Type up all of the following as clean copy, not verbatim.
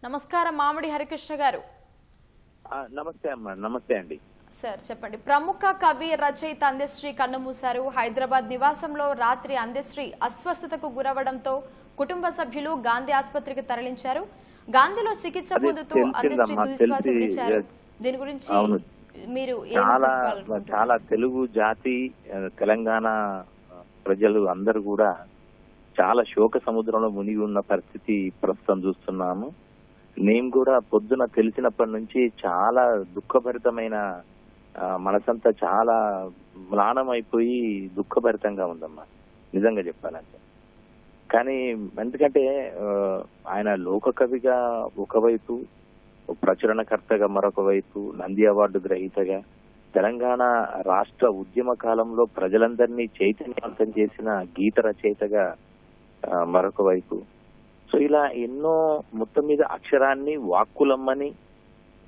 నమస్కారం మామిడి హరికృష్ణ గారు. నమస్తే అమ్మా. నమస్తే అండి. సార్ చెప్పండి. ప్రముఖ కవి రచయిత అందశ్రీ కన్నుమూశారు. హైదరాబాద్ నివాసంలో రాత్రి అందశ్రీ అస్వస్థతకు గురవడంతో కుటుంబ సభ్యులు గాంధీ ఆసుపత్రికి తరలించారు. గాంధీలో చికిత్స పొందుతూ అందశ్రీ తుదిశ్వాస విడిచారు. దీని గురించి మీరు చాలా తెలుగు జాతి, తెలంగాణ ప్రజలు అందరూ కూడా చాలా శోక సముద్రంలో మునిగి ఉన్న పరిస్థితి ప్రస్తుతం చూస్తున్నాము. నేను కూడా పొద్దున తెలిసినప్పటి నుంచి చాలా దుఃఖభరితమైన మనసంతా చాలా మ్లానం అయిపోయి దుఃఖభరితంగా ఉందమ్మా, నిజంగా చెప్పాలంటే. కానీ ఎందుకంటే ఆయన లోక కవిగా ఒకవైపు, ప్రచురణకర్తగా మరొక వైపు, నంది అవార్డు గ్రహీతగా, తెలంగాణ రాష్ట్ర ఉద్యమ కాలంలో ప్రజలందరినీ చైతన్యవంతం చేసిన గీత రచయితగా మరొక వైపు. సో ఇలా ఎన్నో మొత్తం మీద అక్షరాన్ని వాక్కులమ్మని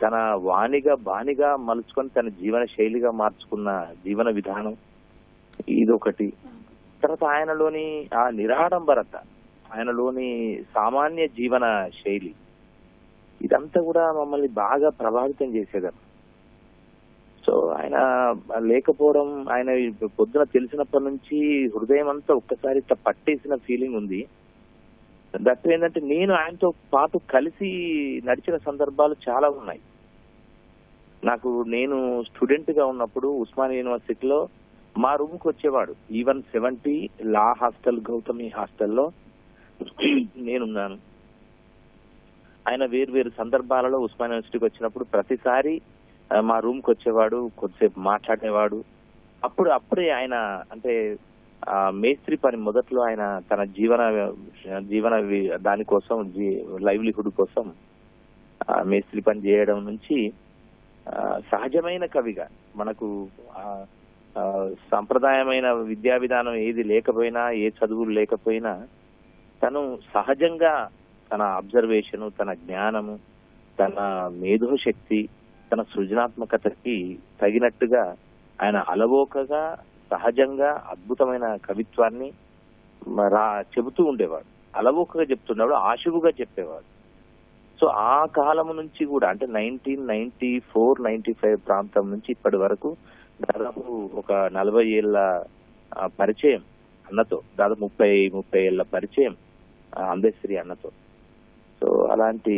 తన వాణిగా బాణిగా మలుచుకొని తన జీవన శైలిగా మార్చుకున్న జీవన విధానం ఇదొకటి. తర్వాత ఆయనలోని ఆ నిరాడంబరత, ఆయనలోని సామాన్య జీవన శైలి, ఇదంతా కూడా మమ్మల్ని బాగా ప్రభావితం చేసేదన్న. సో ఆయన లేకపోవడం, ఆయన పొద్దున తెలిసినప్పటి నుంచి హృదయం అంతా ఒక్కసారి పట్టేసిన ఫీలింగ్ ఉంది. దట్ ఏంటంటే నేను ఆయనతో పాటు కలిసి నడిచిన సందర్భాలు చాలా ఉన్నాయి. నేను స్టూడెంట్ గా ఉన్నప్పుడు ఉస్మానియా యూనివర్సిటీలో మా రూమ్ కి వచ్చేవాడు. ఈవెన్ 70 లా హాస్టల్, గౌతమి హాస్టల్లో నేనున్నాను. ఆయన వేరు సందర్భాలలో ఉస్మానియా యూనివర్సిటీకి వచ్చినప్పుడు ప్రతిసారి మా రూమ్ కి వచ్చేవాడు, కొద్దిసేపు మాట్లాడేవాడు. అప్పుడే ఆయన అంటే మేస్త్రి పని మొదట్లో ఆయన తన జీవన దానికోసం, లైవ్లీహుడ్ కోసం మేస్త్రి పని చేయడం నుంచి సహజమైన కవిగా, మనకు సాంప్రదాయమైన విద్యా విధానం ఏది లేకపోయినా, ఏ చదువులు లేకపోయినా, తను సహజంగా తన అబ్జర్వేషను, తన జ్ఞానము, తన మేధోశక్తి, తన సృజనాత్మకతకి తగినట్టుగా ఆయన అలవోకగా, సహజంగా అద్భుతమైన కవిత్వాన్ని చెబుతూ ఉండేవాడు. అలవోకగా చెప్తుండేవాడు, ఆశువుగా చెప్పేవాడు. సో ఆ కాలం నుంచి కూడా అంటే 1994-95 ప్రాంతం నుంచి ఇప్పటి వరకు దాదాపు ఒక 40 ఏళ్ల పరిచయం అన్నతో, దాదాపు 30 ఏళ్ల పరిచయం అందశ్రీ అన్నతో. సో అలాంటి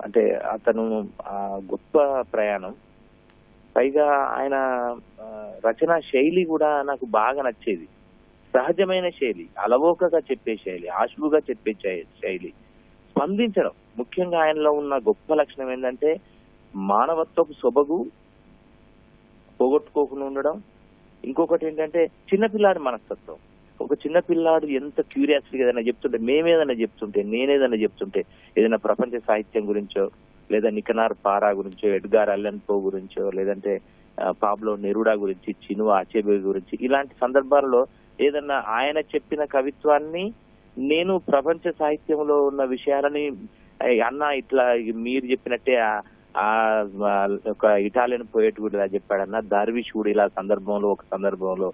అంటే అతను గొప్ప ప్రయాణం. పైగా ఆయన రచనా శైలి కూడా నాకు బాగా నచ్చేది. సహజమైన శైలి, అలవోకగా చెప్పే శైలి, ఆశువుగా చెప్పే శైలి, స్పందించడం. ముఖ్యంగా ఆయనలో ఉన్న గొప్ప లక్షణం ఏంటంటే మానవత్వపు సొబగు పోగొట్టుకోకుండా ఉండడం. ఇంకొకటి ఏంటంటే చిన్నపిల్లాడి మనస్తత్వం. ఒక చిన్నపిల్లాడు ఎంత క్యూరియాసిటీగా ఏదైనా చెప్తుంటే, నేనేదైనా చెప్తుంటే, ఏదైనా ప్రపంచ సాహిత్యం గురించో, లేదా నికనార్ పారా గురించో, ఎడ్గార్ అల్లన్ పో గురించో, లేదంటే పాబ్లో నెరూడా గురించి, చినువా అచెబే గురించి, ఇలాంటి సందర్భాల్లో ఏదన్నా ఆయన చెప్పిన కవిత్వాన్ని నేను ప్రపంచ సాహిత్యంలో ఉన్న విషయాలని అన్న ఇట్లా మీరు చెప్పినట్టే ఒక ఇటాలియన్ పోయేట్ కూడా చెప్పాడన్న, దార్విష్ కూడా ఇలా ఒక సందర్భంలో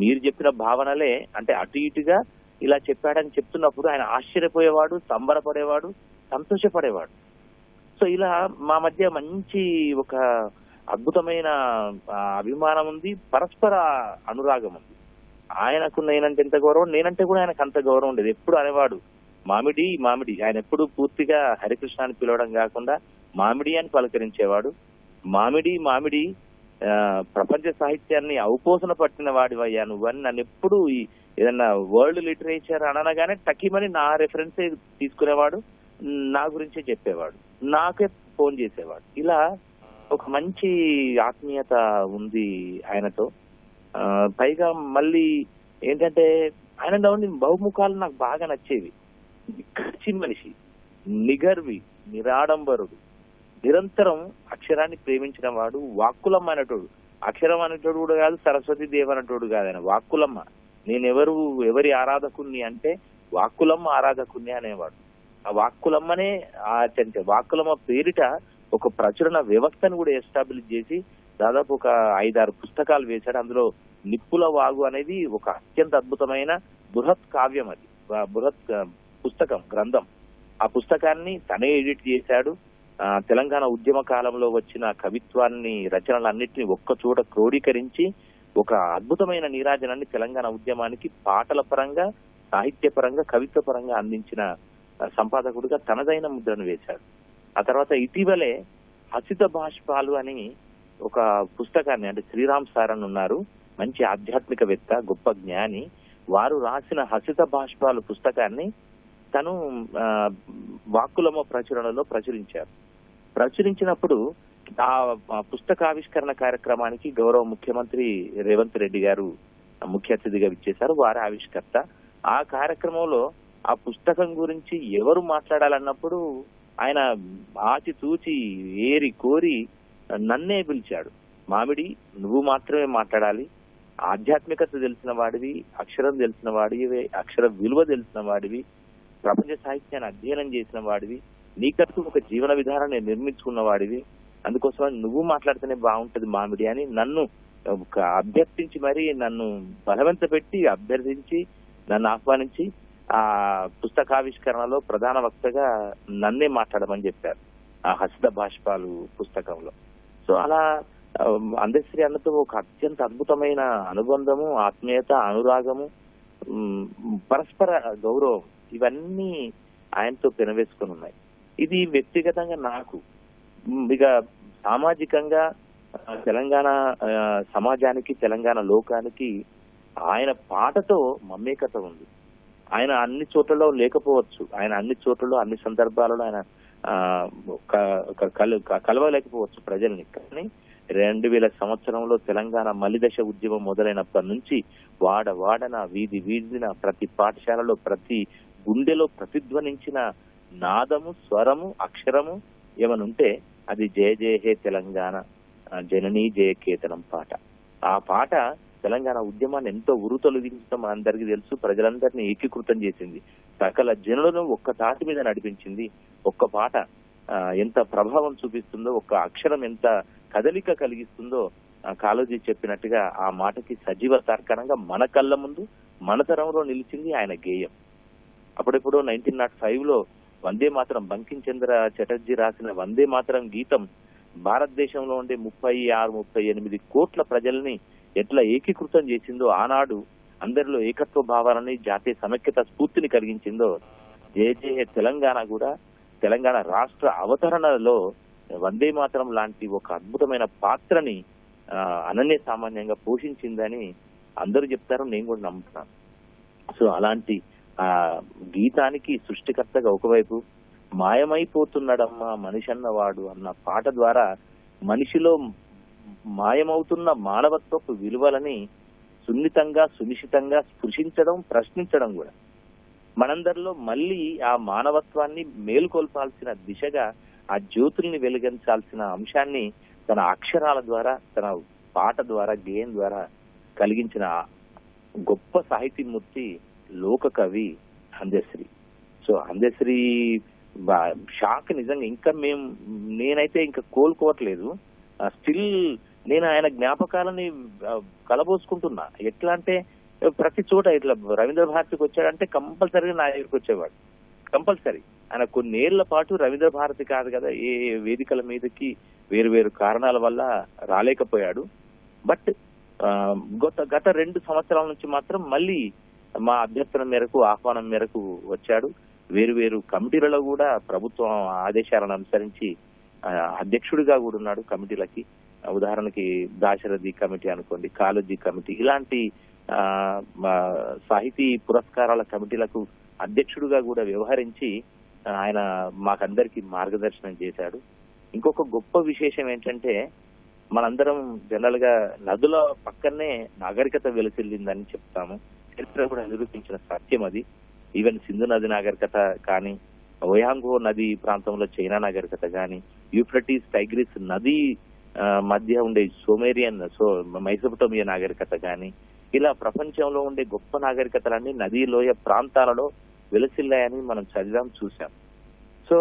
మీరు చెప్పిన భావనలే అంటే అటు ఇటుగా ఇలా చెప్పాడని చెప్తున్నప్పుడు ఆయన ఆశ్చర్యపోయేవాడు, సంబరపడేవాడు, సంతోషపడేవాడు. సో ఇలా మా మధ్య మంచి ఒక అద్భుతమైన అభిమానం ఉంది, పరస్పర అనురాగం ఉంది. ఆయనకు నేనంటే ఎంత గౌరవం, నేనంటే కూడా ఆయనకు అంత గౌరవం ఉండేది. ఎప్పుడు అనేవాడు మామిడి. ఆయన ఎప్పుడు పూర్తిగా హరికృష్ణ అని పిలవడం కాకుండా మామిడి అని పలకరించేవాడు. మామిడి ప్రపంచ సాహిత్యాన్ని ఔపోసన పట్టిన వాడివయ్యా నువ్వని నన్ను ఎప్పుడు ఏదన్నా వరల్డ్ లిటరేచర్ అనగానే టకిమని నా రెఫరెన్సే తీసుకునేవాడు, నా గురించే చెప్పేవాడు, నాకే ఫోన్ చేసేవాడు. ఇలా ఒక మంచి ఆత్మీయత ఉంది ఆయనతో. పైగా మళ్ళీ ఏంటంటే ఆయనలో ఉండి బహుముఖాలు నాకు బాగా నచ్చేవి. కచ్చి మనిషి, నిగర్వి, నిరాడంబరుడు, నిరంతరం అక్షరాన్ని ప్రేమించిన వాడు, వాక్కులమ్మ అనేటోడు. అక్షరం అనేటోడు కూడా కాదు, సరస్వతి దేవి అనేటోడు కాదు. ఆయన వాక్కులమ్మ. ఎవరి ఆరాధకుణ్ణి అంటే వాక్కులమ్మ ఆరాధకుణ్ణి అనేవాడు. ఆ వాక్కులమ్మనే ఆచరించే, వాక్కులమ్మ పేరిట ఒక ప్రచురణ వ్యవస్థను కూడా ఎస్టాబ్లిష్ చేసి దాదాపు ఒక 5-6 పుస్తకాలు వేశాడు. అందులో నిప్పుల వాగు అనేది ఒక అత్యంత అద్భుతమైన బృహత్ కావ్యం. అది బృహత్ పుస్తకం, గ్రంథం. ఆ పుస్తకాన్ని తనే ఎడిట్ చేశాడు. తెలంగాణ ఉద్యమ కాలంలో వచ్చిన కవిత్వాన్ని, రచనలన్నింటినీ ఒక్క చోట క్రోడీకరించి ఒక అద్భుతమైన నీరాజనాన్ని తెలంగాణ ఉద్యమానికి పాటల పరంగా, సాహిత్య పరంగా, కవిత్వ పరంగా అందించిన సంపాదకుడిగా తనదైన ముద్రను వేశాడు. ఆ తర్వాత ఇటీవలే హసిత బాష్పాలు అని ఒక పుస్తకాన్ని, అంటే శ్రీరామ్ సార్ అని ఉన్నారు, మంచి ఆధ్యాత్మికవేత్త, గొప్ప జ్ఞాని, వారు రాసిన హసిత బాష్పాలు పుస్తకాన్ని తను వాక్కులమో ప్రచురణలో ప్రచురించినప్పుడు ఆ పుస్తకావిష్కరణ కార్యక్రమానికి గౌరవ ముఖ్యమంత్రి రేవంత్ రెడ్డి గారు ముఖ్య అతిథిగా విచ్చేశారు. వారి ఆవిష్కర్త. ఆ కార్యక్రమంలో ఆ పుస్తకం గురించి ఎవరు మాట్లాడాలన్నప్పుడు ఆయన ఆచితూచి ఏరి కోరి నన్నే పిలిచాడు. మామిడి, నువ్వు మాత్రమే మాట్లాడాలి, ఆధ్యాత్మికత తెలిసిన వాడివి, అక్షరం తెలిసిన వాడివి, అక్షర విలువ తెలిసిన వాడివి, ప్రపంచ సాహిత్యాన్ని అధ్యయనం చేసిన వాడివి, నీకంటూ ఒక జీవన విధానాన్ని నిర్మించుకున్న వాడివి, అందుకోసం నువ్వు మాట్లాడితేనే బాగుంటది మామిడి అని నన్ను అభ్యర్థించి, మరి నన్ను బలవంత పెట్టి అభ్యర్థించి నన్ను ఆహ్వానించి ఆ పుస్తకావిష్కరణలో ప్రధాన వక్తగా నన్నే మాట్లాడమని చెప్పారు ఆ హసిత బాష్పాలు పుస్తకంలో. సో అలా అందశ్రీ అన్నతో ఒక అత్యంత అద్భుతమైన అనుబంధము, ఆత్మీయత, అనురాగము, పరస్పర గౌరవం ఇవన్నీ ఆయనతో పెనవేసుకుని ఉన్నాయి. ఇది వ్యక్తిగతంగా నాకు, ఇక సామాజికంగా తెలంగాణ సమాజానికి, తెలంగాణ లోకానికి ఆయన పాటతో మమేకత ఉంది. ఆయన అన్ని చోట్లలో లేకపోవచ్చు, ఆయన అన్ని చోట్లలో అన్ని సందర్భాలలో ఆయన కలవలేకపోవచ్చు ప్రజల్ని. కానీ 2000 సంవత్సరంలో తెలంగాణ మలిదశ ఉద్యమం మొదలైనప్పటి నుంచి వాడన, వీధి వీధిన, ప్రతి పాఠశాలలో, ప్రతి గుండెలో ప్రతిధ్వనించిన నాదము, స్వరము, అక్షరము ఏమనుంటే అది జయ జయ హే తెలంగాణ జననీ జయకేతనం పాట. ఆ పాట తెలంగాణ ఉద్యమాన్ని ఎంతో ఉరుతొలగించడం మనందరికీ తెలుసు. ప్రజలందరినీ ఏకీకృతం చేసింది, సకల జనులను ఒక్క తాటి మీద నడిపించింది. ఒక్క పాట ఎంత ప్రభావం చూపిస్తుందో, ఒక్క అక్షరం ఎంత కదలిక కలిగిస్తుందో కాళోజీ చెప్పినట్టుగా ఆ మాటకి సజీవ తర్కణంగా మన కళ్ళ ముందు, మన తరంలో నిలిచింది ఆయన గేయం. అప్పుడెప్పుడో 1905లో వందే మాతరం, బంకిం చంద్ర చటర్జీ రాసిన వందే మాతరం గీతం భారతదేశంలో ఉండే 36-38 కోట్ల ప్రజల్ని ఎట్లా ఏకీకృతం చేసిందో, ఆనాడు అందరిలో ఏకత్వ భావాలని, జాతీయ సమైక్యత స్ఫూర్తిని కలిగించిందో, జయ జయ తెలంగాణ కూడా తెలంగాణ రాష్ట్ర అవతరణలో వందే మాతరం లాంటి ఒక అద్భుతమైన పాత్రని అనన్య సామాన్యంగా పోషించిందని అందరూ చెప్తారు, నేను కూడా నమ్ముతున్నాను. సో అలాంటి ఆ గీతానికి సృష్టికర్తగా ఒకవైపు మాయమైపోతున్నాడమ్మా మనిషి అన్నవాడు అన్న పాట ద్వారా మనిషిలో మాయమవుతున్న మానవత్వపు విలువలని సున్నితంగా, సునిశ్చితంగా స్పృశించడం, ప్రశ్నించడం కూడా మనందరిలో మళ్ళీ ఆ మానవత్వాన్ని మేలుకొల్పాల్సిన దిశగా, ఆ జ్యోతుల్ని వెలిగించాల్సిన అంశాన్ని తన అక్షరాల ద్వారా, తన పాట ద్వారా, గేయం ద్వారా కలిగించిన గొప్ప సాహితీమూర్తి లోక కవి అందశ్రీ. సో అందశ్రీ షాక్ నిజంగా ఇంకా నేనైతే ఇంకా కోలుకోవట్లేదు. స్టిల్ నేను ఆయన జ్ఞాపకాలని కలబోసుకుంటున్నా. ఎట్లా అంటే ప్రతి చోట ఇట్లా రవీంద్ర భారతికి వచ్చాడంటే కంపల్సరీగా నా దగ్గరికి వచ్చేవాడు, కంపల్సరీ. ఆయన కొన్నేళ్ల పాటు రవీంద్ర భారతి కాదు కదా, ఏ వేదికల మీదకి వేరు వేరు కారణాల వల్ల రాలేకపోయాడు. బట్ గత 2 సంవత్సరాల నుంచి మాత్రం మళ్ళీ మా అభ్యర్థన మేరకు, ఆహ్వానం మేరకు వచ్చాడు. వేరు వేరు కమిటీలలో కూడా ప్రభుత్వం ఆదేశాలను అనుసరించి అధ్యక్షుడిగా కూడా ఉన్నాడు కమిటీలకి. ఉదాహరణకి దాశరథి కమిటీ అనుకోండి, కాళోజీ కమిటీ, ఇలాంటి సాహితీ పురస్కారాల కమిటీలకు అధ్యక్షుడిగా కూడా వ్యవహరించి ఆయన మాకందరికి మార్గదర్శనం చేశాడు. ఇంకొక గొప్ప విశేషం ఏంటంటే, మనందరం జనరల్ గా నదుల పక్కనే నాగరికత వెలసిల్లిందని చెప్తాము. చరిత్ర కూడా నిరూపించిన సత్యం అది. ఈవెన్ సింధు నది నాగరికత కానీ, ఓయాంగో నది ప్రాంతంలో చైనా నాగరికత కానీ, యూఫ్రటీస్ టైగ్రిస్ నది మధ్య ఉండే మెసొపొటేమియా నాగరికత కానీ, ఇలా ప్రపంచంలో ఉండే గొప్ప నాగరికతలన్నీ నదీ లోయ ప్రాంతాలలో వెలసిల్లాయని మనం చదివాం, చూసాం. సో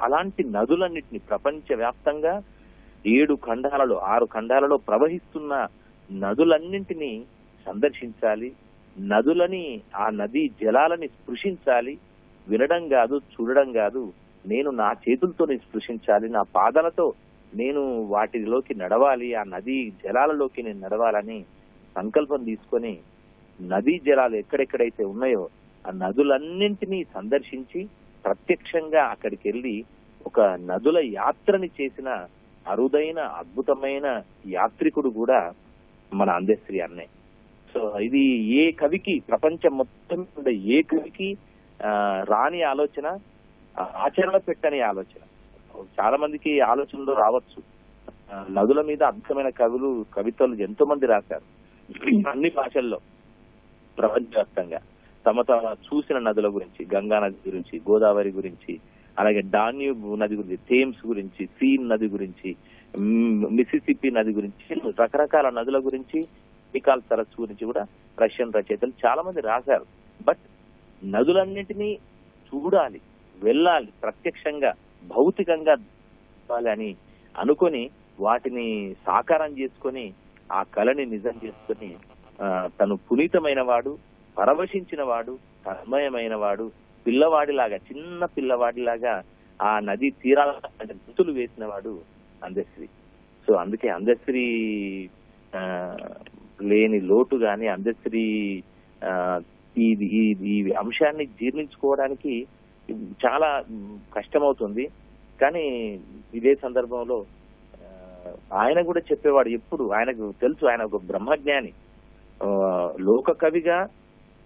అలాంటి నదులన్నిటిని ప్రపంచ వ్యాప్తంగా 7 ఖండాలలో 6 ఖండాలలో ప్రవహిస్తున్న నదులన్నింటినీ సందర్శించాలి, నదులని, ఆ నదీ జలాలని స్పృశించాలి, వినడం కాదు, చూడడం కాదు, నేను నా చేతులతో స్పృశించాలి, నా పాదాలతో నేను వాటిలోకి నడవాలి, ఆ నదీ జలాలలోకి నేను నడవాలని సంకల్పం తీసుకొని నదీ జలాలు ఎక్కడెక్కడైతే ఉన్నాయో ఆ నదులన్నింటినీ సందర్శించి ప్రత్యక్షంగా అక్కడికి వెళ్ళి ఒక నదుల యాత్రని చేసిన అరుదైన అద్భుతమైన యాత్రికుడు కూడా మన అందశ్రీ అన్నే. సో ఇది ఏ కవికి, ప్రపంచం మొత్తం ఉండే ఏ కవికి రాని ఆలోచన, ఆచరణ పెట్టని ఆలోచన. చాలా మందికి ఆలోచనలు రావచ్చు. నదుల మీద అద్భుతమైన కవితలు ఎంతో మంది రాశారు అన్ని భాషల్లో ప్రపంచవ్యాప్తంగా. తమ చూసిన నదుల గురించి, గంగా నది గురించి, గోదావరి గురించి, అలాగే డాన్యూబ్ నది గురించి, థేమ్స్ గురించి, సీన్ నది గురించి, మిసిసిపి నది గురించి, రకరకాల నదుల గురించి, నికాల్ సరస్సు గురించి కూడా రష్యన్ రచయితలు చాలా మంది రాశారు. బట్ నదులన్నింటినీ చూడాలి, వెళ్ళాలి, ప్రత్యక్షంగా భౌతికంగా అని అనుకొని వాటిని సాకారం చేసుకొని ఆ కళని నిజం చేసుకొని తను పునీతమైన వాడు, పరవశించిన వాడు, తన్మయమైన వాడు, పిల్లవాడిలాగా, చిన్న పిల్లవాడిలాగా ఆ నదీ తీరాల గుర్తులు వేసిన వాడు అందశ్రీ. సో అందుకే అందశ్రీ లేని లోటు గాని, అందశ్రీ ఈ అంశాన్ని జీర్ణించుకోవడానికి చాలా కష్టమవుతుంది. కానీ ఇదే సందర్భంలో ఆయన కూడా చెప్పేవాడు ఎప్పుడు, ఆయనకు తెలుసు ఆయన ఒక బ్రహ్మజ్ఞాని. లోక కవిగా,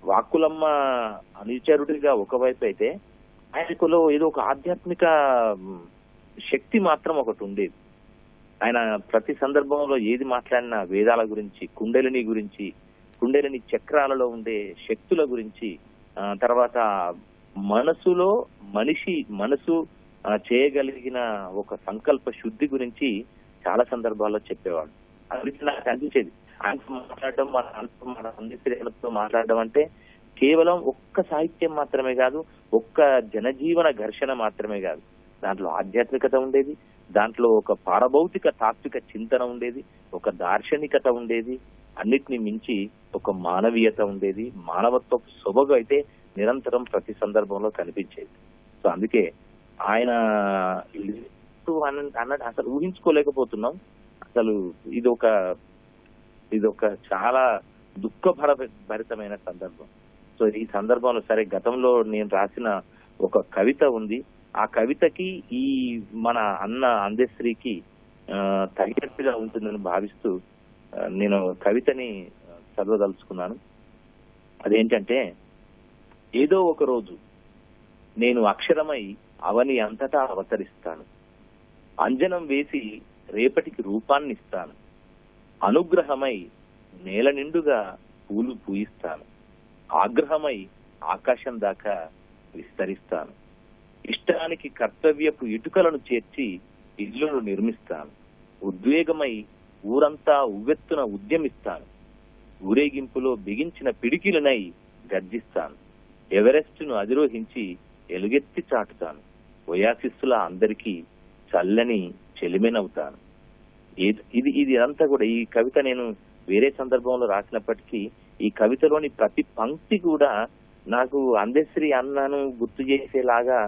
వాక్కులమ్మ అనుచరుడిగా ఒకవైపు అయితే ఆయనకులో ఏదో ఒక ఆధ్యాత్మిక శక్తి మాత్రం ఒకటి ఉండేది. ఆయన ప్రతి సందర్భంలో ఏది మాట్లాడినా వేదాల గురించి, కుండలిని గురించి, కుండలిని చక్రాలలో ఉండే శక్తుల గురించి, తర్వాత మనసులో మనిషి మనసు చేయగలిగిన ఒక సంకల్ప శుద్ధి గురించి చాలా సందర్భాల్లో చెప్పేవాడు. అది నాకు అనిపించేది. ఆయనతో మాట్లాడడం, మన అందశ్రీతో మాట్లాడడం అంటే కేవలం ఒక్క సాహిత్యం మాత్రమే కాదు, ఒక్క జనజీవన ఘర్షణ మాత్రమే కాదు. దాంట్లో ఆధ్యాత్మికత ఉండేది, దాంట్లో ఒక పారభౌతిక తాత్విక చింతన ఉండేది, ఒక దార్శనికత ఉండేది, అన్నిటిని మించి ఒక మానవీయత ఉండేది, మానవత్వ సొబగు అయితే నిరంతరం ప్రతి సందర్భంలో కనిపించేది. సో అందుకే ఆయన అన్నట్టు అసలు ఊహించుకోలేకపోతున్నాం. అసలు ఇదొక చాలా దుఃఖభరితమైన సందర్భం. సో ఈ సందర్భంలో సరే, గతంలో నేను రాసిన ఒక కవిత ఉంది, ఆ కవితకి ఈ మన అన్న అందశ్రీకి తగినట్టుగా ఉంటుందని భావిస్తూ నేను కవితని చదవదలుచుకున్నాను. అదేంటంటే, ఏదో ఒక రోజు నేను అక్షరమై అవని అంతటా అవతరిస్తాను, అంజనం వేసి రేపటికి రూపాన్ని ఇస్తాను, అనుగ్రహమై నేల నిండుగా పూలు పూయిస్తాను, ఆగ్రహమై ఆకాశం దాకా విస్తరిస్తాను, ఇష్టానికి కర్తవ్యపు ఇటుకలను చేర్చి ఇల్లును నిర్మిస్తాను, ఉద్వేగమై ఊరంతా ఉవ్వెత్తున ఉద్యమిస్తాను, ఊరేగింపులో బిగించిన పిడికిలనై గర్జిస్తాను, ఎవరెస్టును అధిరోహించి ఎలుగెత్తి చాటుతాను, ఒయాసిస్సుల అందరికీ చల్లని చెలిమెనవుతాను. ఇది అంతా కూడా ఈ కవిత నేను వేరే సందర్భంలో రాసినప్పటికీ ఈ కవితలోని ప్రతి పంక్తి కూడా నాకు అందశ్రీ అన్నను గుర్తు చేసేలాగా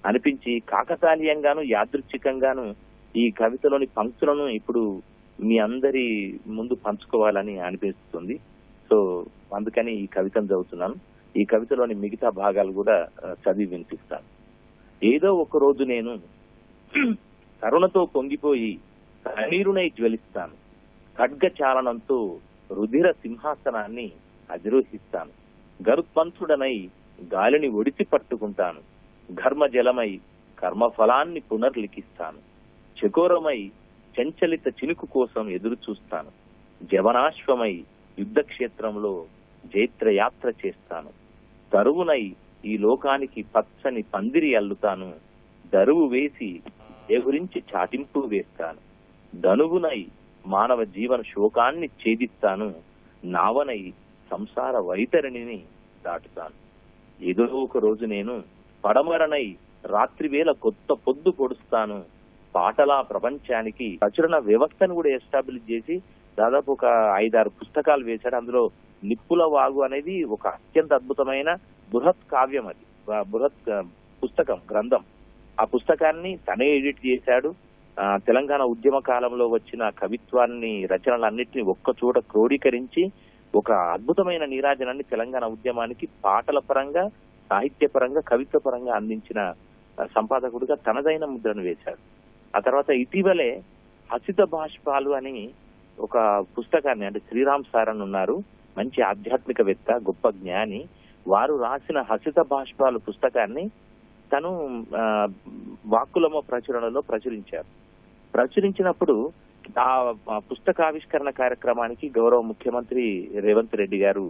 అనిపించి కాకతాళీయంగాను యాదృచ్ఛికంగాను ఈ కవితలోని పంక్తులను ఇప్పుడు మీ అందరి ముందు పంచుకోవాలని అనిపిస్తుంది. సో అందుకని ఈ కవితను చదువుతున్నాను. ఈ కవితలోని మిగతా భాగాలు కూడా చదివి వినిపిస్తాను. ఏదో ఒక రోజు నేను కరుణతో పొంగిపోయి కన్నీరునై జ్వలిస్తాను, ఖడ్గ చాలనంతో రుధిర సింహాసనాన్ని అధిరోహిస్తాను, గరుత్పంతుడనై గాలిని ఒడిసి పట్టుకుంటాను, ఘర్మజలమై కర్మఫలాన్ని పునర్లిఖిస్తాను, చకోరమై చంచలిత చినుకు కోసం ఎదురు చూస్తాను, జవనాశ్వమై యుద్ధ క్షేత్రంలో జైత్రయాత్ర చేస్తాను, తరువునై ఈ లోకానికి పచ్చని పందిరి అల్లుతాను, దరువు వేసి ఎగురించి చాటింపు వేస్తాను, ధనువునై మానవ జీవన శోకాన్ని ఛేదిస్తాను, నావనై సంసార వైతరిణిని దాటుతాను. ఏదో ఒక రోజు నేను పడమరనై రాత్రివేళ కొత్త పొద్దు పొడుస్తాను, పాటలా ప్రపంచానికి ప్రచురణ వ్యవస్థను కూడా ఎస్టాబ్లిష్ చేసి దాదాపు ఒక 5-6 పుస్తకాలు వేశాడు. అందులో నిప్పుల వాగు అనేది ఒక అత్యంత అద్భుతమైన బృహత్ కావ్యం. అది బృహత్ పుస్తకం, గ్రంథం. ఆ పుస్తకాన్ని తనే ఎడిట్ చేశాడు. తెలంగాణ ఉద్యమ కాలంలో వచ్చిన కవిత్వాన్ని, రచనలన్నింటినీ ఒక్క చోట క్రోడీకరించి ఒక అద్భుతమైన నీరాజనాన్ని తెలంగాణ ఉద్యమానికి పాటల పరంగా, సాహిత్య పరంగా, కవిత్వ పరంగా అందించిన సంపాదకుడిగా తనదైన ముద్రను వేశాడు. ఆ తర్వాత ఇటీవలే హసిత బాష్పాలు అని ఒక పుస్తకాన్ని, అంటే శ్రీరామ్ సార్ అని ఉన్నారు, మంచి ఆధ్యాత్మికవేత్త, గొప్ప జ్ఞాని, వారు రాసిన హసిత బాష్పాలు పుస్తకాన్ని తను వాక్కులమో ప్రచురణలో ప్రచురించినప్పుడు ఆ పుస్తకావిష్కరణ కార్యక్రమానికి గౌరవ ముఖ్యమంత్రి రేవంత్ రెడ్డి గారు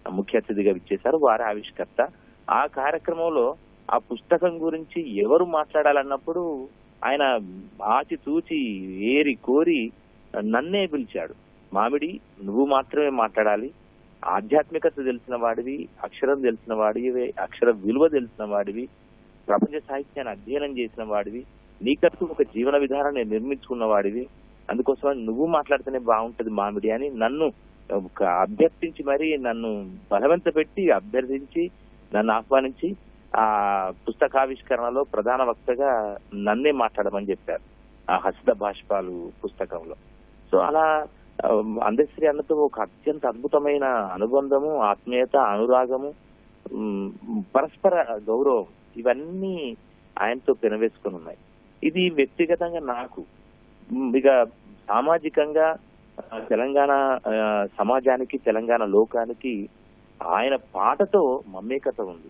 ముఖ్య అతిథిగా విచ్చేశారు. వారి ఆవిష్కర్త. ఆ కార్యక్రమంలో ఆ పుస్తకం గురించి ఎవరు మాట్లాడాలన్నప్పుడు ఆయన ఆచితూచి ఏరి కోరి నన్నే పిలిచాడు. మామిడి, నువ్వు మాత్రమే మాట్లాడాలి, ఆధ్యాత్మికత తెలిసిన వాడివి, అక్షరం తెలిసిన వాడివి, అక్షర విలువ తెలిసిన వాడివి, ప్రపంచ సాహిత్యాన్ని అధ్యయనం చేసిన వాడివి, నీకంటూ ఒక జీవన విధానాన్ని నిర్మించుకున్న వాడివి, అందుకోసం నువ్వు మాట్లాడితేనే బాగుంటది మామిడి అని నన్ను అభ్యర్థించి, మరి నన్ను బలవంత పెట్టి అభ్యర్థించి నన్ను ఆహ్వానించి ఆ పుస్తకావిష్కరణలో ప్రధాన వక్తగా నన్నే మాట్లాడమని చెప్పారు ఆ హసిత బాష్పాలు పుస్తకంలో. సో అలా అందశ్రీ అన్నతో ఒక అత్యంత అద్భుతమైన అనుబంధము, ఆత్మీయత, అనురాగము, పరస్పర గౌరవం, ఇవన్నీ ఆయనతో పెనవేసుకుని ఉన్నాయి. ఇది వ్యక్తిగతంగా నాకు, ఇక సామాజికంగా తెలంగాణ సమాజానికి, తెలంగాణ లోకానికి ఆయన పాటతో మమేకత ఉంది.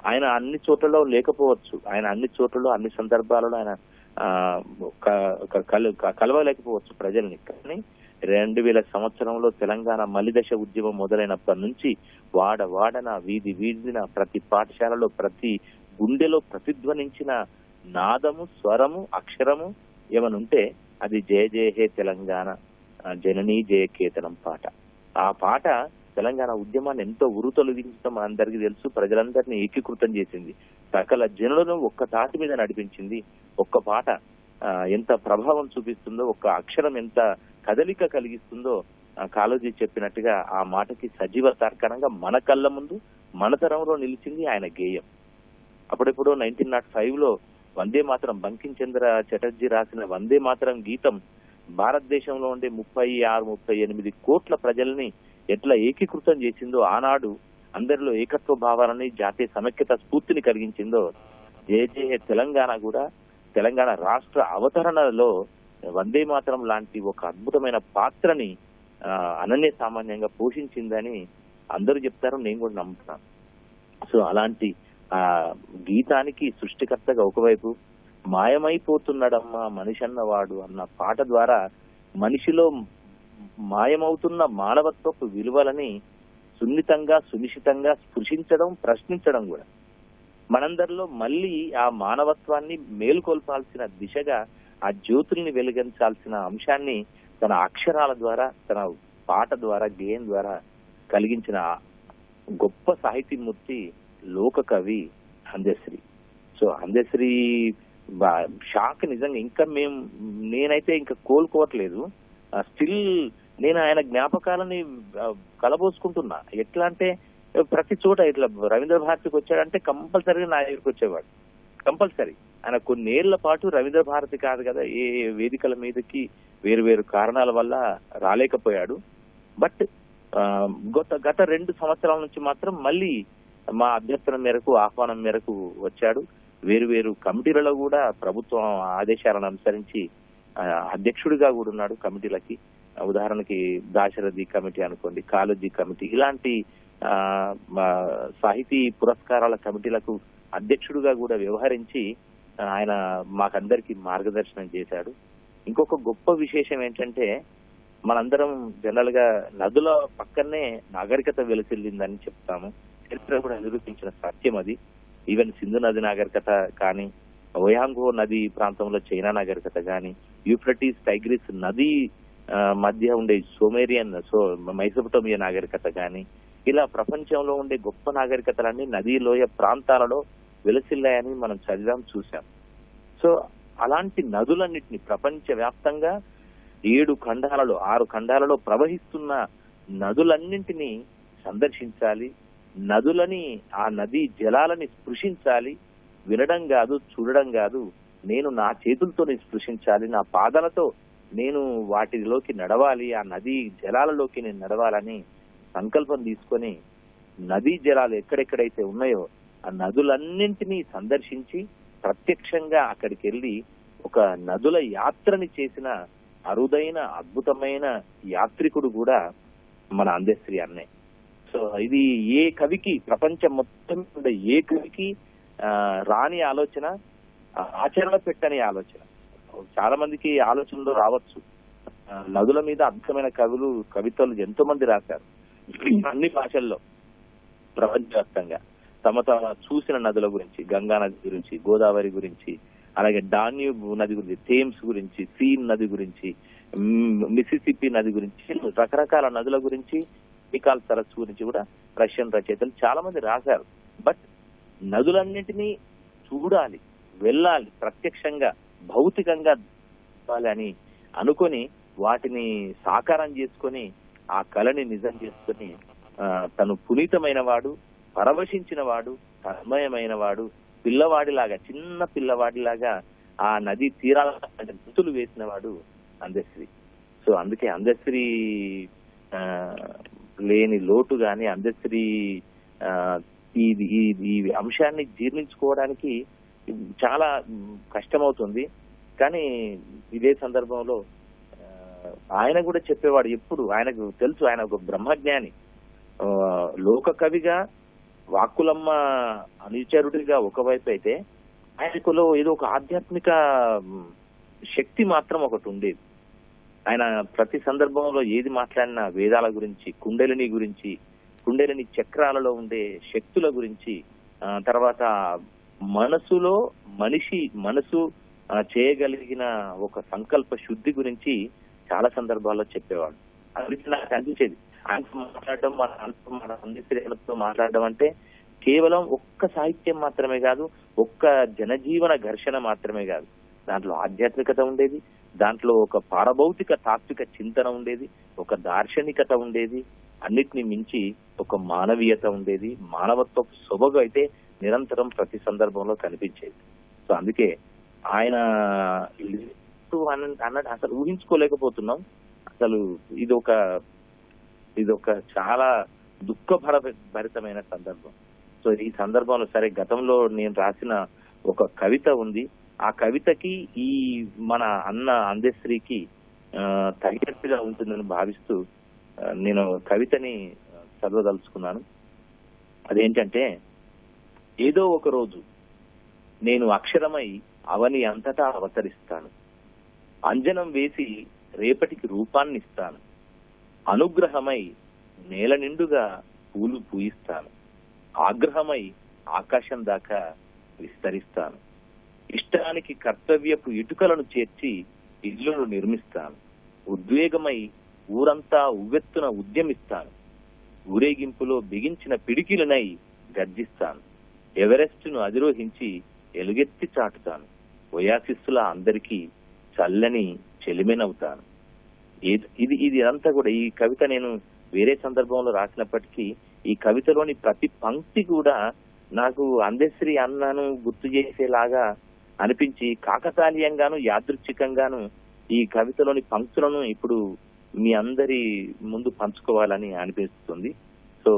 ఆయన అన్ని చోట్లలో లేకపోవచ్చు, ఆయన అన్ని చోట్లలో అన్ని సందర్భాలలో ఆయన కలవలేకపోవచ్చు ప్రజల్ని. కానీ 2000 సంవత్సరంలో తెలంగాణ మలిదశ ఉద్యమం మొదలైనప్పటి నుంచి వాడన, వీధి వీధిన, ప్రతి పాఠశాలలో, ప్రతి గుండెలో ప్రతిధ్వనించిన నాదము, స్వరము, అక్షరము ఏమనుంటే అది జయ జయ హే తెలంగాణ జననీ జయకేతనం పాట. ఆ పాట తెలంగాణ ఉద్యమాన్ని ఎంతో ఉరుతొలగించడం మనందరికీ తెలుసు. ప్రజలందరినీ ఏకీకృతం చేసింది, సకల జనులను ఒక్క తాటి మీద నడిపించింది. ఒక్క పాట ఎంత ప్రభావం చూపిస్తుందో, ఒక్క అక్షరం ఎంత కదలిక కలిగిస్తుందో కాళోజీ చెప్పినట్టుగా ఆ మాటకి సజీవ తర్కణంగా మన కళ్ళ ముందు, మన తరంలో నిలిచింది ఆయన గేయం. అప్పుడెప్పుడో 1905లో వందే మాతరం, బంకిం చంద్ర చటర్జీ రాసిన వందే మాతరం గీతం భారతదేశంలో ఉండే 36-38 కోట్ల ప్రజల్ని ఎట్లా ఏకీకృతం చేసిందో, ఆనాడు అందరిలో ఏకత్వ భావాలని, జాతీయ సమైక్యత స్ఫూర్తిని కలిగించిందో, జయ జయ తెలంగాణ కూడా తెలంగాణ రాష్ట్ర అవతరణలో వందే మాతరం లాంటి ఒక అద్భుతమైన పాత్రని అనన్య సామాన్యంగా పోషించిందని అందరూ చెప్తారు, నేను కూడా నమ్ముతున్నాను. సో అలాంటి గీతానికి సృష్టికర్తగా ఒకవైపు మాయమైపోతున్నాడమ్మా మనిషి అన్నవాడు అన్న పాట ద్వారా మనిషిలో మాయమవుతున్న మానవత్వపు విలువలని సున్నితంగా, సునిశ్చితంగా స్పృశించడం, ప్రశ్నించడం కూడా మనందరిలో మళ్ళీ ఆ మానవత్వాన్ని మేలుకొల్పాల్సిన దిశగా, ఆ జ్యోతుల్ని వెలిగించాల్సిన అంశాన్ని తన అక్షరాల ద్వారా, తన పాట ద్వారా, గేయం ద్వారా కలిగించిన గొప్ప సాహితీమూర్తి లోక కవి అందశ్రీ. సో అందశ్రీ షాక్ నిజంగా ఇంకా నేనైతే ఇంకా కోలుకోవట్లేదు. స్టిల్ నేను ఆయన జ్ఞాపకాలని కలబోసుకుంటున్నా. ఎట్లా అంటే ప్రతి చోట ఇట్లా రవీంద్ర భారతికి వచ్చాడంటే కంపల్సరీగా నా దగ్గరికి వచ్చేవాడు, కంపల్సరీ. ఆయన కొన్నేళ్ల పాటు రవీంద్ర భారతి కాదు కదా, ఏ వేదికల మీదకి వేరు వేరు కారణాల వల్ల రాలేకపోయాడు. బట్ గత 2 సంవత్సరాల నుంచి మాత్రం మళ్ళీ మా అభ్యర్థన మేరకు, ఆహ్వానం మేరకు వచ్చాడు. వేరు వేరు కమిటీలలో కూడా ప్రభుత్వం ఆదేశాలను అనుసరించి అధ్యక్షుడిగా కూడా ఉన్నాడు కమిటీలకి. ఉదాహరణకి దాశరథి కమిటీ అనుకోండి, కాళోజీ కమిటీ, ఇలాంటి సాహితీ పురస్కారాల కమిటీలకు అధ్యక్షుడిగా కూడా వ్యవహరించి ఆయన మాకందరికి మార్గదర్శనం చేశాడు. ఇంకొక గొప్ప విశేషం ఏంటంటే, మనందరం జనరల్ గా నదుల పక్కనే నాగరికత వెలసిల్లిందని చెప్తాము. చరిత్ర కూడా నిరూపించిన సత్యం అది. ఈవెన్ సింధు నది నాగరికత కానీ, ఓయాంగో నది ప్రాంతంలో చైనా నాగరికత కానీ, యూఫ్రటీస్ టైగ్రిస్ నది మధ్య ఉండే మెసొపొటేమియా నాగరికత కానీ, ఇలా ప్రపంచంలో ఉండే గొప్ప నాగరికతలన్నీ నదీ లోయ ప్రాంతాలలో వెలసిల్లాయని మనం చదివాం, చూసాం. సో అలాంటి నదులన్నిటిని ప్రపంచ వ్యాప్తంగా 7 ఖండాలలో 6 ఖండాలలో ప్రవహిస్తున్న నదులన్నింటినీ సందర్శించాలి, నదులని, ఆ నది జలాలని స్పృశించాలి. వినడం కాదు, చూడడం కాదు, నేను నా చేతులతో స్పృశించాలి, నా పాదాలతో నేను వాటిలోకి నడవాలి, ఆ నది జలాలలోకి నేను నడవాలని సంకల్పం తీసుకొని నదీ జలాలు ఎక్కడెక్కడైతే ఉన్నాయో ఆ నదులన్నింటినీ సందర్శించి ప్రత్యక్షంగా అక్కడికి వెళ్ళి ఒక నదుల యాత్రని చేసిన అరుదైన అద్భుతమైన యాత్రికుడు కూడా మన అందశ్రీ అన్నే. సో ఇది ఏ కవికి, ప్రపంచం మొత్తం ఉండే ఏ కవికి రాని ఆలోచన, ఆచరణ పెట్టని ఆలోచన. చాలా మందికి ఆలోచనలు రావచ్చు. నదుల మీద అద్భుతమైన కవితలు ఎంతో మంది రాశారు అన్ని భాషల్లో ప్రపంచవ్యాప్తంగా. తమ చూసిన నదుల గురించి, గంగా నది గురించి, గోదావరి గురించి, అలాగే డాన్యూబ్ నది గురించి, థేమ్స్ గురించి, సీన్ నది గురించి, మిసిసిపి నది గురించి, రకరకాల నదుల గురించి, నికాల్ సరస్సు గురించి కూడా రష్యన్ రచయితలు చాలా మంది రాశారు. బట్ నదులన్నింటినీ చూడాలి, వెళ్ళాలి, ప్రత్యక్షంగా భౌతికంగా అని అనుకొని వాటిని సాకారం చేసుకొని ఆ కళని నిజం చేసుకొని తను పునీతమైన వాడు, పరవశించిన వాడు, తన్మయమైన వాడు, పిల్లవాడిలాగా, చిన్న పిల్లవాడిలాగా ఆ నది తీరాల గుర్తులు వేసిన వాడు అందశ్రీ. సో అందుకే అందశ్రీ లేని లోటు గాని, అందశ్రీ ఈ అంశాన్ని జీర్ణించుకోవడానికి చాలా కష్టమవుతుంది. కానీ ఇదే సందర్భంలో ఆయన కూడా చెప్పేవాడు ఎప్పుడు, ఆయనకు తెలుసు ఆయన ఒక బ్రహ్మజ్ఞాని. లోక కవిగా, వాక్కులమ్మ అనుచరుడిగా ఒకవైపు అయితే ఆయనకులో ఏదో ఒక ఆధ్యాత్మిక శక్తి మాత్రం ఒకటి ఉండేది. ఆయన ప్రతి సందర్భంలో ఏది మాట్లాడినా వేదాల గురించి, కుండలిని గురించి, కుండలిని చక్రాలలో ఉండే శక్తుల గురించి, తర్వాత మనసులో మనిషి మనసు చేయగలిగిన ఒక సంకల్ప శుద్ధి గురించి చాలా సందర్భాల్లో చెప్పేవాడు. అది నాకు అనిపించేది. ఆయనతో మాట్లాడడం, మన అందశ్రీలతో మాట్లాడడం అంటే కేవలం ఒక్క సాహిత్యం మాత్రమే కాదు, ఒక్క జనజీవన ఘర్షణ మాత్రమే కాదు. దాంట్లో ఆధ్యాత్మికత ఉండేది, దాంట్లో ఒక పారభౌతిక తాత్విక చింతన ఉండేది, ఒక దార్శనికత ఉండేది, అన్నిటిని మించి ఒక మానవీయత ఉండేది. మానవత్వ సొబగు అయితే నిరంతరం ప్రతి సందర్భంలో కనిపించేది. సో అందుకే ఆయన అన్నట్టు అసలు ఊహించుకోలేకపోతున్నాం. అసలు ఇదొక చాలా దుఃఖభరితమైన సందర్భం. సో ఈ సందర్భంలో సరే, గతంలో నేను రాసిన ఒక కవిత ఉంది, ఆ కవితకి ఈ మన అన్న అందశ్రీకి తగినట్టుగా ఉంటుందని భావిస్తూ నేను కవితని చదవదలుచుకున్నాను. అదేంటంటే, ఏదో ఒక రోజు నేను అక్షరమై అవని అంతటా అవతరిస్తాను, అంజనం వేసి రేపటికి రూపాన్ని ఇస్తాను, అనుగ్రహమై నేల నిండుగా పూలు పూయిస్తాను, ఆగ్రహమై ఆకాశం దాకా విస్తరిస్తాను, ఇష్టానికి కర్తవ్యపు ఇటుకలను చేర్చి ఇల్లును నిర్మిస్తాను, ఉద్వేగమై ఊరంతా ఉవ్వెత్తున ఉద్యమిస్తాను, ఊరేగింపులో బిగించిన పిడికిలనై గర్జిస్తాను, ఎవరెస్టును అధిరోహించి ఎలుగెత్తి చాటుతాను, ఒయాసిస్సుల అందరికీ చల్లని చెలిమెనవుతాను. ఇది అంతా కూడా ఈ కవిత నేను వేరే సందర్భంలో రాసినప్పటికీ ఈ కవితలోని ప్రతి పంక్తి కూడా నాకు అందశ్రీ అన్నను గుర్తు చేసేలాగా అనిపించి కాకతాళీయంగాను యాదృచ్ఛికంగాను ఈ కవితలోని పంక్తులను ఇప్పుడు మీ అందరి ముందు పంచుకోవాలని అనిపిస్తుంది. సో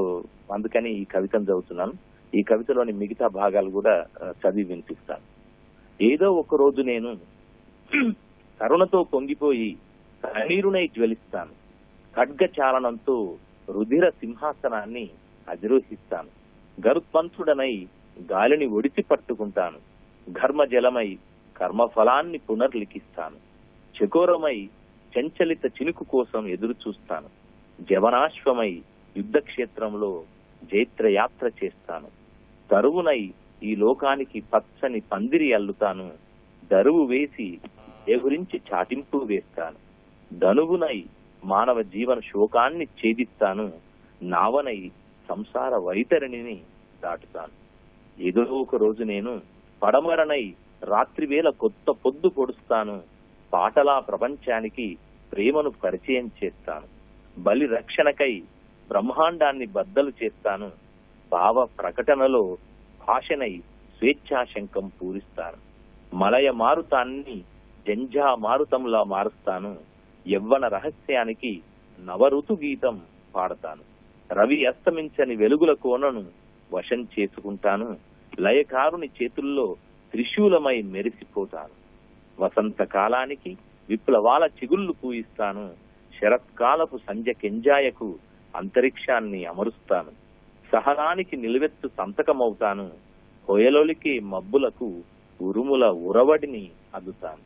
అందుకని ఈ కవితను చదువుతున్నాను. ఈ కవితలోని మిగతా భాగాలు కూడా చదివి వినిపిస్తాను. ఏదో ఒక రోజు నేను కరుణతో పొంగిపోయి కన్నీరునై జ్వలిస్తాను, ఖడ్గ చాలనంతో రుధిర సింహాసనాన్ని అధిరోహిస్తాను, గరుత్పంతుడనై గాలిని ఒడిసి పట్టుకుంటాను, ఘర్మజలమై కర్మఫలాన్ని పునర్లిఖిస్తాను, చకోరమై చంచలిత చినుకు కోసం ఎదురు చూస్తాను, జవనాశ్వమై యుద్ధ క్షేత్రంలో జైత్రయాత్ర చేస్తాను, తరువునై ఈ లోకానికి పచ్చని పందిరి అల్లుతాను, దరువు వేసి ఎగురించి చాటింపు వేస్తాను, ధనువునై మానవ జీవన శోకాన్ని ఛేదిస్తాను, నావనై సంసార వైతరిణిని దాటుతాను. ఏదో ఒక రోజు నేను పడమరనై రాత్రివేళ కొత్త పొద్దు పొడుస్తాను, పాటలా ప్రపంచానికి ప్రేమను పరిచయం చేస్తాను, బలి రక్షణకై బ్రహ్మాండాన్ని బద్దలు చేస్తాను, భావ ప్రకటనలో భాషనై స్వేచ్ఛాశంకం పూరిస్తాను. మలయ మారుతాన్ని జంఝా మారుతంలా మారుస్తాను. యవ్వన రహస్యానికి నవఋతు గీతం పాడతాను. రవి అస్తమించని వెలుగుల కోనను వశం చేసుకుంటాను. లయకారుని చేతుల్లో త్రిశూలమై మెరిసిపోతాను. వసంత కాలానికి విప్లవాల చిగుళ్ళు పూయిస్తాను. శరత్కాలపు సంధ్య కెంజాయకు అంతరిక్షాన్ని అమరుస్తాను. సహనానికి నిలువెత్తు సంతకమవుతాను. హొయలొలికి మబ్బులకు ఉరుముల ఉరవడిని అద్దుతాను.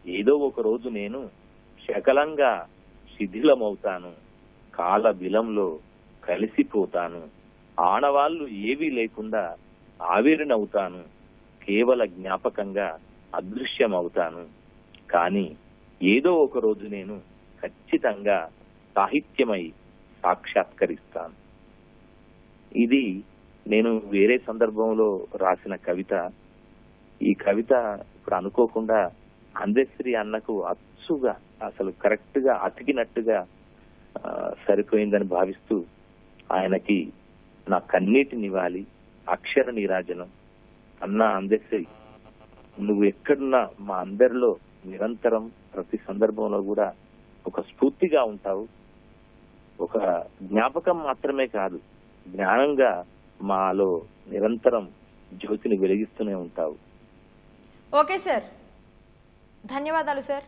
ఏదో ఒక రోజు నేను శకలంగా శిథిలమవుతాను. కాల బిలంలో కలిసిపోతాను. ఆనవాళ్లు ఏవీ లేకుండా ఆవిరినవుతాను. కేవల జ్ఞాపకంగా అదృశ్యమవుతాను. కానీ ఏదో ఒక రోజు నేను ఖచ్చితంగా సాహిత్యమై సాక్షాత్కరిస్తాను. ఇది నేను వేరే సందర్భంలో రాసిన కవిత. ఈ కవిత ఇప్పుడు అనుకోకుండా అందశ్రీ అన్నకు అచ్చుగా అసలు కరెక్ట్ గా అతికినట్టుగా సరిపోయిందని భావిస్తూ ఆయనకి నా కన్నీటి నివాలి, అక్షర నీరాజనం. అన్న అందశ్రీ, నువ్వు ఎక్కడున్నా మా అందరిలో నిరంతరం ప్రతి సందర్భంలో కూడా ఒక స్ఫూర్తిగా ఉంటావు. ఒక జ్ఞాపకం మాత్రమే కాదు, జ్ఞానంగా మాలో నిరంతరం జ్యోతిని వెలిగిస్తూనే ఉంటావు. ఓకే సార్, ధన్యవాదాలు సార్.